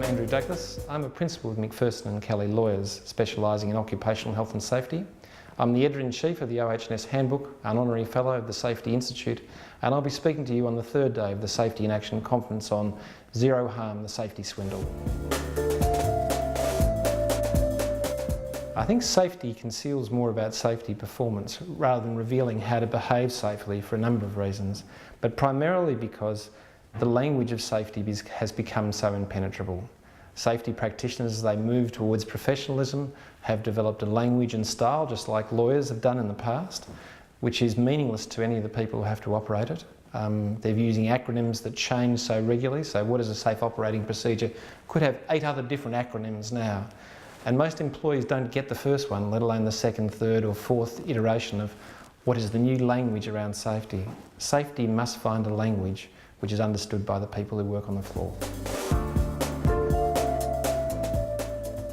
Andrew Douglas. I'm a principal with McPherson & Kelly Lawyers, specialising in occupational health and safety. I'm the Editor-in-Chief of the OH&S Handbook, an Honorary Fellow of the Safety Institute, and I'll be speaking to you on the third day of the Safety in Action Conference on Zero Harm, the Safety Swindle. I think safety conceals more about safety performance rather than revealing how to behave safely for a number of reasons, but primarily because the language of safety has become so impenetrable. Safety practitioners, as they move towards professionalism, have developed a language and style, just like lawyers have done in the past, which is meaningless to any of the people who have to operate it. They're using acronyms that change so regularly, so what is a safe operating procedure could have 8 other different acronyms now. And most employees don't get the first one, let alone the second, third or fourth iteration of what is the new language around safety. Safety must find a language which is understood by the people who work on the floor.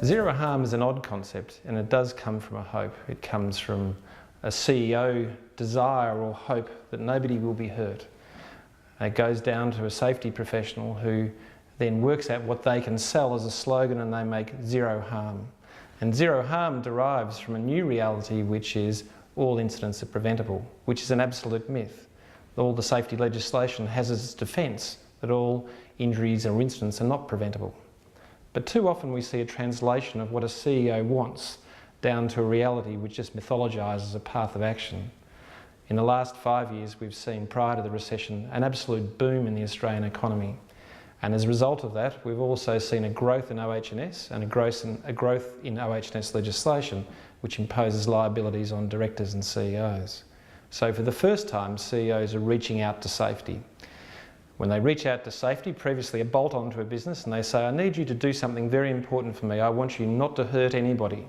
Zero harm is an odd concept, and it does come from a hope. It comes from a CEO desire or hope that nobody will be hurt. It goes down to a safety professional who then works out what they can sell as a slogan, and they make zero harm. And zero harm derives from a new reality, which is all incidents are preventable, which is an absolute myth. All the safety legislation has as its defence that all injuries or incidents are not preventable. But too often we see a translation of what a CEO wants down to a reality which just mythologises a path of action. In the last 5 years we've seen, prior to the recession, an absolute boom in the Australian economy. And as a result of that, we've also seen a growth in OH&S and a growth in OH&S legislation, which imposes liabilities on directors and CEOs. So for the first time, CEOs are reaching out to safety. When they reach out to safety, previously a bolt-on to a business, and they say, I need you to do something very important for me. I want you not to hurt anybody.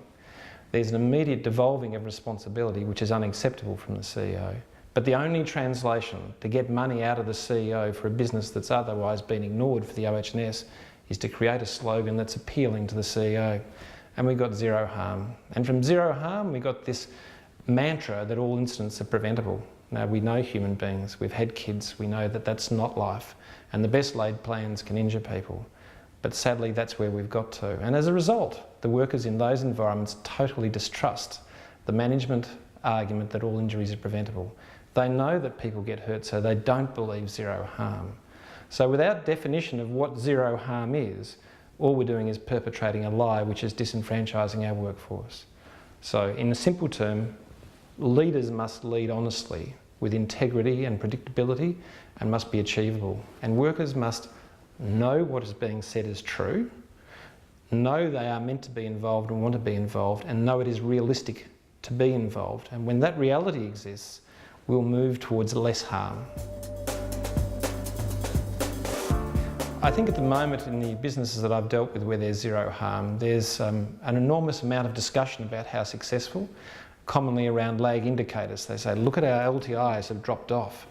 There's an immediate devolving of responsibility, which is unacceptable from the CEO. But the only translation to get money out of the CEO for a business that's otherwise been ignored for the OH&S is to create a slogan that's appealing to the CEO. And we got zero harm. And from zero harm, we got this mantra that all incidents are preventable. Now, we know human beings, we've had kids, we know that that's not life, and the best laid plans can injure people. But sadly, that's where we've got to. And as a result, the workers in those environments totally distrust the management argument that all injuries are preventable. They know that people get hurt, so they don't believe zero harm. So without definition of what zero harm is, all we're doing is perpetrating a lie which is disenfranchising our workforce. So in a simple term, leaders must lead honestly, with integrity and predictability, and must be achievable. And workers must know what is being said is true, know they are meant to be involved and want to be involved, and know it is realistic to be involved. And when that reality exists, we'll move towards less harm. I think at the moment in the businesses that I've dealt with where there's zero harm, there's an enormous amount of discussion about how successful, commonly around lag indicators. They say, look at our LTIs have dropped off.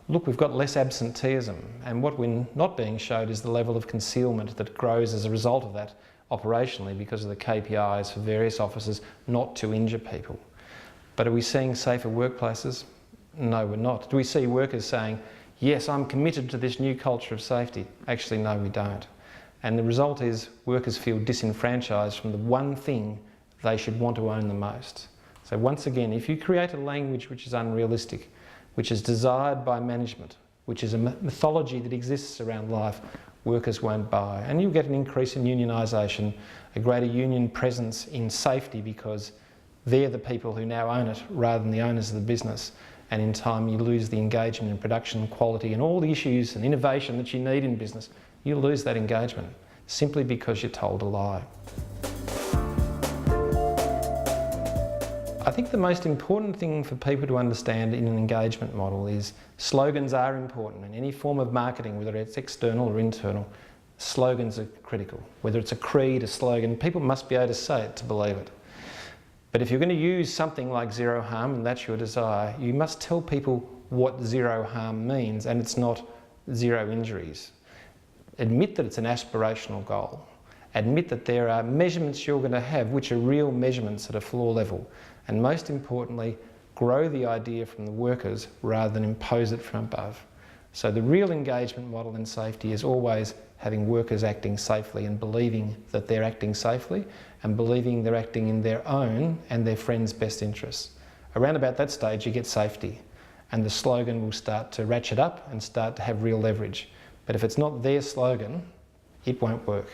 Look, we've got less absenteeism. And what we're not being showed is the level of concealment that grows as a result of that operationally because of the KPIs for various officers not to injure people. But are we seeing safer workplaces? No, we're not. Do we see workers saying, yes, I'm committed to this new culture of safety? Actually, no, we don't. And the result is workers feel disenfranchised from the one thing they should want to own the most. So once again, if you create a language which is unrealistic, which is desired by management, which is a mythology that exists around life, workers won't buy. And you'll get an increase in unionisation, a greater union presence in safety because they're the people who now own it rather than the owners of the business. And in time you lose the engagement in production, quality and all the issues and innovation that you need in business. You lose that engagement simply because you're told a lie. I think the most important thing for people to understand in an engagement model is slogans are important. In any form of marketing, whether it's external or internal, slogans are critical. Whether it's a creed, a slogan, people must be able to say it to believe it. But if you're going to use something like zero harm, and that's your desire, you must tell people what zero harm means, and it's not zero injuries. Admit that it's an aspirational goal. Admit that there are measurements you're going to have which are real measurements at a floor level. And most importantly, grow the idea from the workers rather than impose it from above. So the real engagement model in safety is always having workers acting safely and believing that they're acting safely and believing they're acting in their own and their friends' best interests. Around about that stage you get safety, and the slogan will start to ratchet up and start to have real leverage. But if it's not their slogan, it won't work.